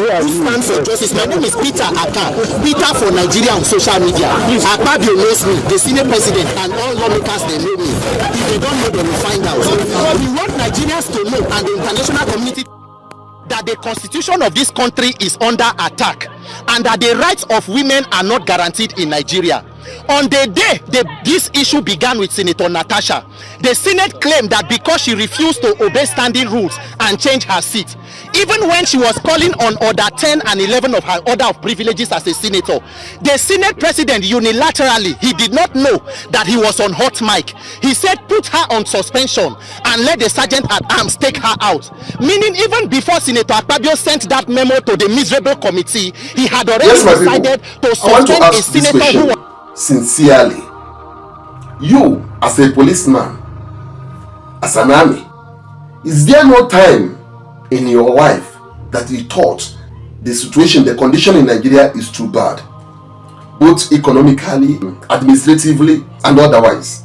who stand for justice. My name is Peter Aka. Peter for Nigeria on social media. Akpabio knows me, the senior president, and all lawmakers, they know me. If they don't know, they will find out. We want Nigerians to know, and the international community, that the constitution of this country is under attack, and that the rights of women are not guaranteed in Nigeria. On the day this issue began with Senator Natasha, the Senate claimed that because she refused to obey standing rules and change her seat, even when she was calling on order 10 and 11 of her order of privileges as a senator, the Senate president unilaterally, he did not know that he was on hot mic. He said put her on suspension and let the sergeant at arms take her out. Meaning even before Senator Akpabio sent that memo to the miserable committee, he had already decided to suspend a senator who was... Sincerely, you as a policeman, as an army, is there no time in your life that you thought the situation, the condition in Nigeria is too bad, both economically, administratively, and otherwise,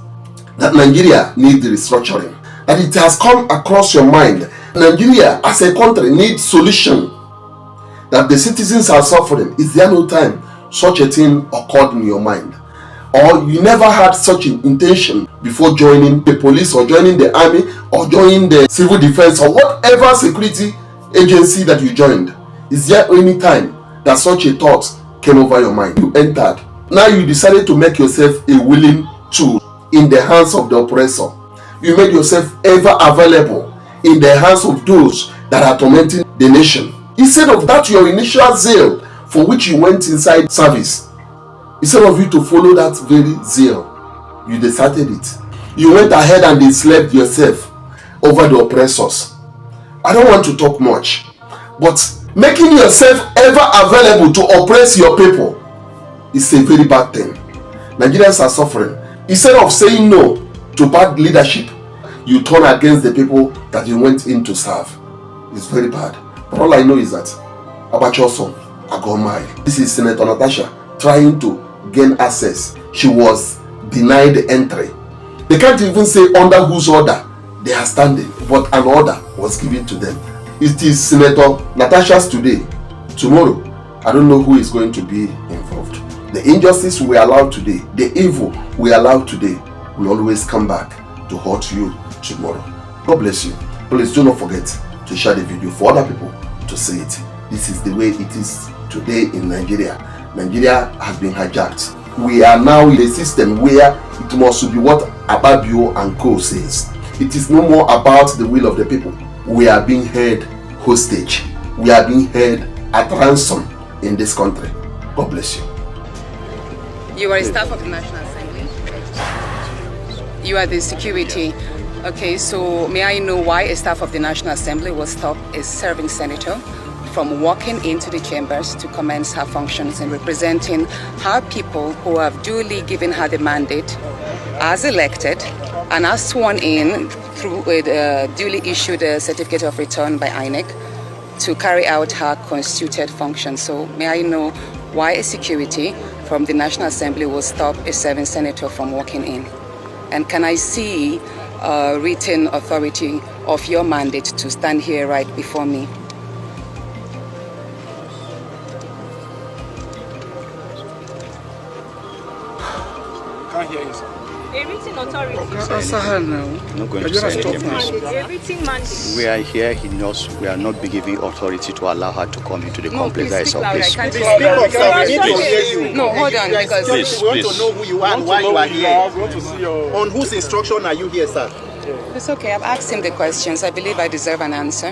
that Nigeria needs restructuring, that it has come across your mind, Nigeria as a country needs solution, that the citizens are suffering? Is there no time such a thing occurred in your mind? Or you never had such an intention before joining the police or joining the army or joining the civil defense or whatever security agency that you joined? Is there any time that such a thought came over your mind? You entered. Now you decided to make yourself a willing tool in the hands of the oppressor. You made yourself ever available in the hands of those that are tormenting the nation. Instead of that, your initial zeal for which you went inside service, instead of you to follow that very zeal, you deserted it. You went ahead and enslaved yourself over the oppressors. I don't want to talk much, but making yourself ever available to oppress your people is a very bad thing. Nigerians are suffering. Instead of saying no to bad leadership, you turn against the people that you went in to serve. It's very bad. But all I know is that Abachoso, I go mile. This is Senator Natasha trying to gain access. She was denied entry. They can't even say under whose order they are standing, but an order was given to them. It is Senator Natasha's today. Tomorrow, I don't know who is going to be involved. The injustice we allow today, the evil we allow today, will always come back to haunt you tomorrow. God bless you. Please do not forget to share the video for other people to see it. This is the way it is today in Nigeria. Nigeria has been hijacked. We are now in a system where it must be what Akpabio and co says. It is no more about the will of the people. We are being held hostage. We are being held at ransom in this country. God bless you. You are a staff of the National Assembly. You are the security. Okay, so may I know why a staff of the National Assembly will stop a serving senator from walking into the chambers to commence her functions in representing her people who have duly given her the mandate as elected and as sworn in through a duly issued certificate of return by INEC to carry out her constituted function. So may I know why a security from the National Assembly will stop a serving senator from walking in? And can I see written authority of your mandate to stand here right before me? Can't hear you, sir. A written authority. Answer her now. I'm not going to say anything. A written mandate. We are here. He knows we are not giving authority to allow her to come into the complex. Please speak louder. I can't Speak up, sir. We need to hear you. No, hold on, because Please, We want to know who you are and why you are here. We want to see your... On whose instruction are you here, sir? it's okay. I've asked him the questions. I believe I deserve an answer.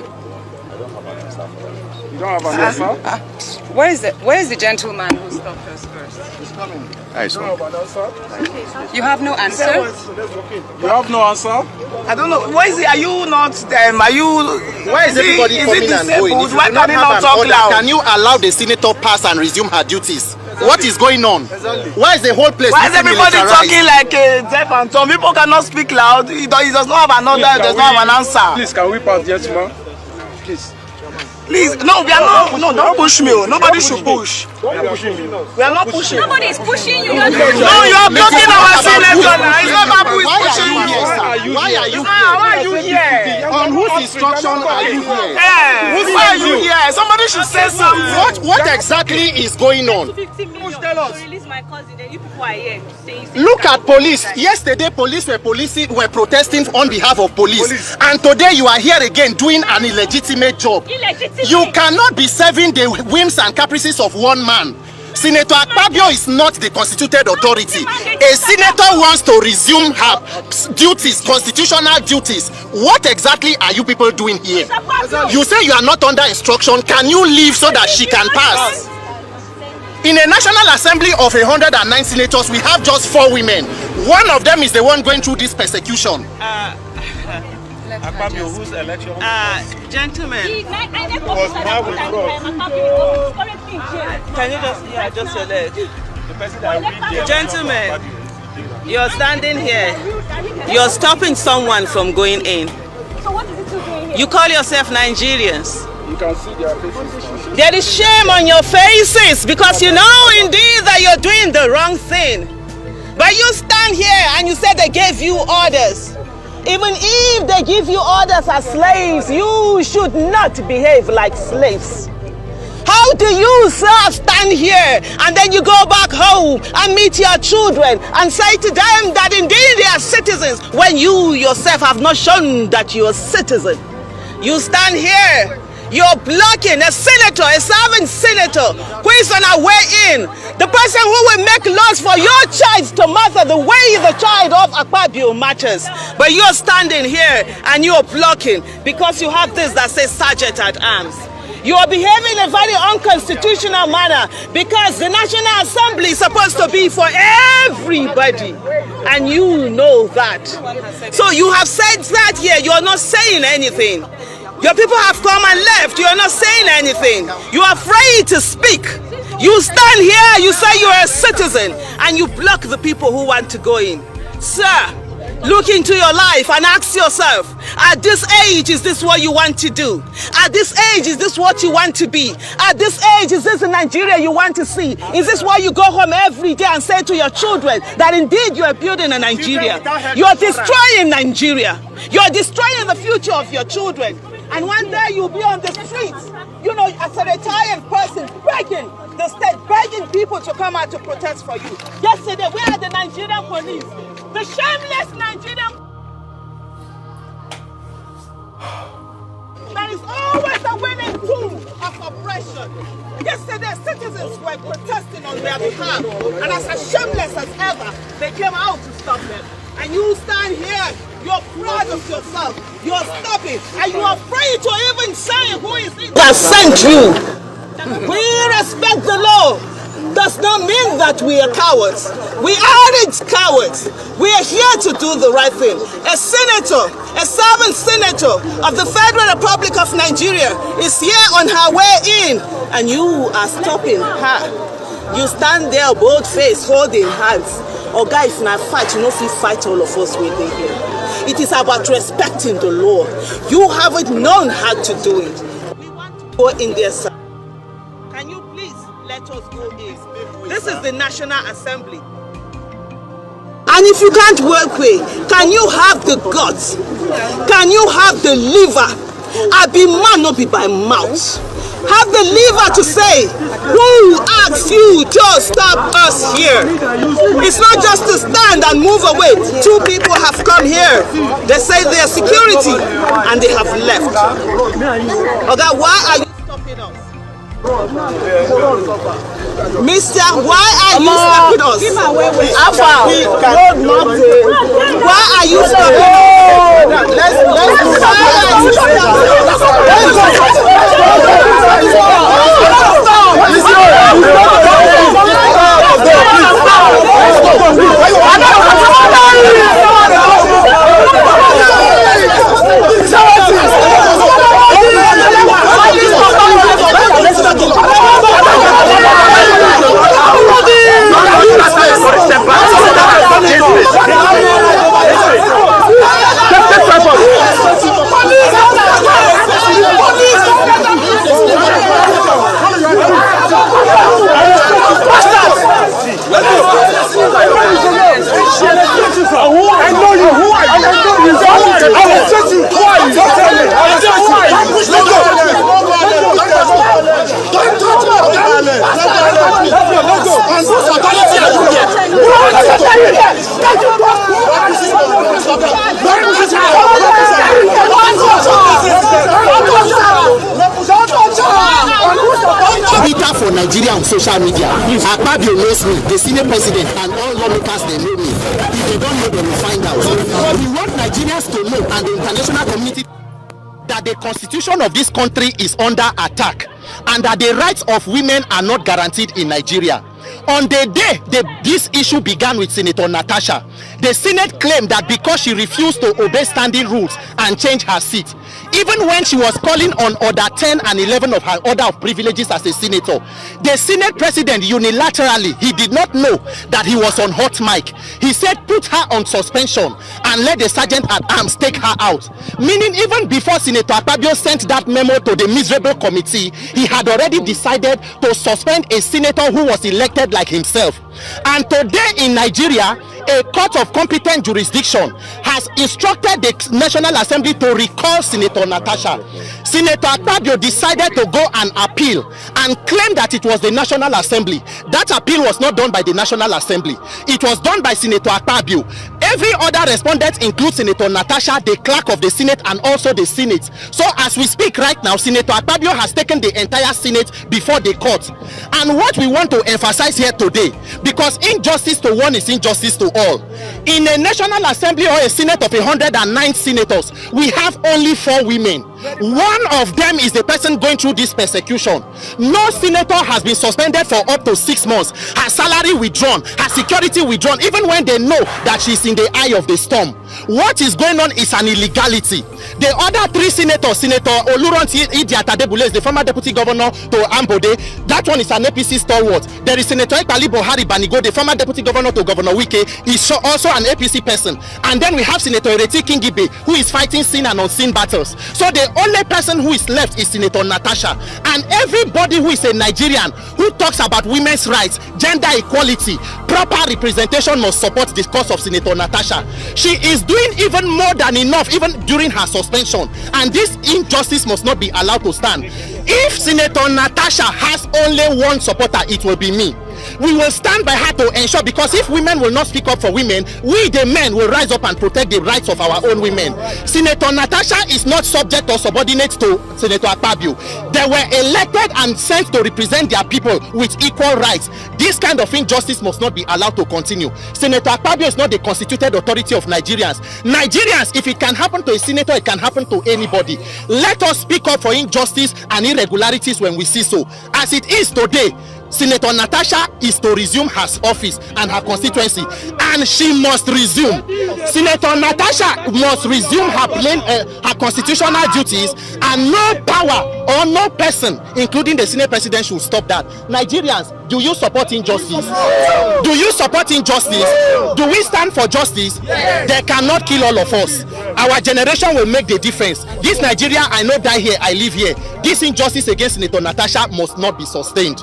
You don't have an answer? Where is the gentleman who stopped us first? He's coming. Nice You one. don't have an answer? You have no answer? You have no answer? I don't know. Why is it? Are you not? Are you? Why is everybody coming and going? If you Why do not can you have not an talk order, loud? can you allow the senator pass and resume her duties? What is going on? Why is the whole place Why is looking everybody militarized? talking like deaf and dumb? People cannot speak loud. He does not have an order. He does not have an answer. Please, can we pass, gentlemen? Please. Please, no, we are not. No, don't push me. Nobody should push. We are pushing you. We are not pushing. Nobody is pushing you. No, you are blocking our senator now. It's not Babu is Why are pushing you you. here, sir? Why are you Why are you here? On whose instruction are you here? Why are you here? Somebody should say something. What exactly is going on? 50 million to release my cousin. Then you people are here saying. Look at police. Yesterday, police were protesting on behalf of police. And today you are here again doing an illegitimate job. Illegitimate. You cannot be serving the whims and caprices of one man. Senator Akpabio is not the constituted authority. A senator wants to resume her duties, constitutional duties. What exactly are you people doing here? You say you are not under instruction. Can you leave so that she can pass? In a National Assembly of 109 senators, we have just 4 women. One of them is the one going through this persecution. Akpabio, whose election? Gentlemen, can you just your leg? The person that read there. Gentlemen, you're standing here. You're stopping someone from going in. So what is it doing here? You call yourself Nigerians. You can see their faces. There is shame on your faces because you know indeed that you're doing the wrong thing. But you stand here and you say they gave you orders. Even if they give you orders as slaves, you should not behave like slaves. How do you, sir, stand here and then you go back home and meet your children and say to them that indeed they are citizens when you yourself have not shown that you're a citizen? You stand here. You're blocking a senator, a serving senator who is on our way in. The person who will make laws for your child to matter the way the child of Akpabio matters. But you're standing here and you're blocking because you have this that says Sergeant at Arms. You are behaving in a very unconstitutional manner because the National Assembly is supposed to be for everybody. And you know that. So you have said that here, you are not saying anything. Your people have come and left. You are not saying anything. You are afraid to speak. You stand here, you say you are a citizen, and you block the people who want to go in. Sir, look into your life and ask yourself, at this age, is this what you want to do? At this age, is this what you want to be? At this age, is this the Nigeria you want to see? Is this why you go home every day and say to your children that indeed you are building a Nigeria? You are destroying Nigeria. You are destroying the future of your children. And one day you'll be on the streets, you know, as a retired person, begging the state, begging people to come out to protest for you. Yesterday, we had the Nigerian police, the shameless Nigerian. There is always a winning tool of oppression. Yesterday, citizens were protesting on their behalf, and as shameless as ever, they came out to stop them. And you stand here, you're proud of yourself, you're stopping, and you're afraid to even say who is it that sent you. We respect the law. Does not mean that we are cowards. We aren't cowards. We are here to do the right thing. A senator, a serving senator of the Federal Republic of Nigeria is here on her way in, and you are stopping her. You stand there bold-faced, holding hands. Oh guys, in a fight, you know if you fight all of us with here. It is about respecting the law. You haven't known how to do it. We want to go in there, sir. Can you please let us go in? This is the National Assembly. And if you can't work with, can you have the guts? Can you have the liver? I be man, not be by mouth. Have the liver to say, who asked you to stop us here? It's not just to stand and move away. 2 people have come here. They say they are security and they have left. Okay, why are you stopping us? Mister, why are you stopping us? Why are you stopping us? chase you. Why? Don't tell me. I said why? Let go. Don't touch me. Let go. And whose authority are you here? Twitter for Nigeria on social media. Akpabio knows me, the senior president, and all lawmakers they know me. If they don't know, they will find out. We want Nigerians to know, and the international community, that the constitution of this country is under attack, and that the rights of women are not guaranteed in Nigeria. On the day this issue began with Senator Natasha, the Senate claimed that because she refused to obey standing rules and change her seat, even when she was calling on order 10 and 11 of her order of privileges as a senator, the Senate president unilaterally, he did not know that he was on hot mic. He said put her on suspension and let the sergeant at arms take her out. Meaning even before Senator Akpabio sent that memo to the miserable committee, he had already decided to suspend a senator who was elected like himself. And today in Nigeria, a court of competent jurisdiction has instructed the National Assembly to recall Senator Natasha. Senator Akpabio decided to go and appeal and claim that it was the National Assembly. That appeal was not done by the National Assembly. It was done by Senator Akpabio. Every other respondent includes Senator Natasha, the clerk of the Senate, and also the Senate. So as we speak right now, Senator Akpabio has taken the entire Senate before the court. And what we want to emphasize here today, because injustice to one is injustice to all. In a National Assembly or a Senate of 109 senators, we have only 4 women. One of them is the person going through this persecution. No senator has been suspended for up to 6 months. Her salary withdrawn, her security withdrawn, even when they know that she's in the eye of the storm. What is going on is an illegality. The other 3 senators, Senator Oluronti Idi-Atadebule is the former deputy governor to Ambode. That one is an APC stalwart. There is Senator Ekpalibo Hari Banigo, the former deputy governor to Governor Wike, is also an APC person. And then we have Senator Ereti Kingibe, who is fighting seen and unseen battles. So the only person who is left is Senator Natasha. And everybody who is a Nigerian who talks about women's rights, gender equality, proper representation must support the cause of Senator Natasha. She is doing even more than enough even during her suspension, and this injustice must not be allowed to stand. If Senator Natasha has only one supporter, it will be me. We will stand by her to ensure, because if women will not speak up for women, we the men will rise up and protect the rights of our own women. Senator Natasha is not subject or subordinate to Senator Akpabio. They were elected and sent to represent their people with equal rights. This kind of injustice must not be allowed to continue. Senator Akpabio is not the constituted authority of Nigerians. Nigerians, if it can happen to a senator, it can happen to anybody. Let us speak up for injustice and irregularities when we see so. As it is today, Senator Natasha is to resume her office and her constituency, and she must resume. Senator Natasha must resume her constitutional duties, and no power or no person, including the Senate president, should stop that. Nigerians, do you support injustice? Do you support injustice? Do we stand for justice? They cannot kill all of us. Our generation will make the difference. This Nigeria, I know die here, I live here. This injustice against Senator Natasha must not be sustained.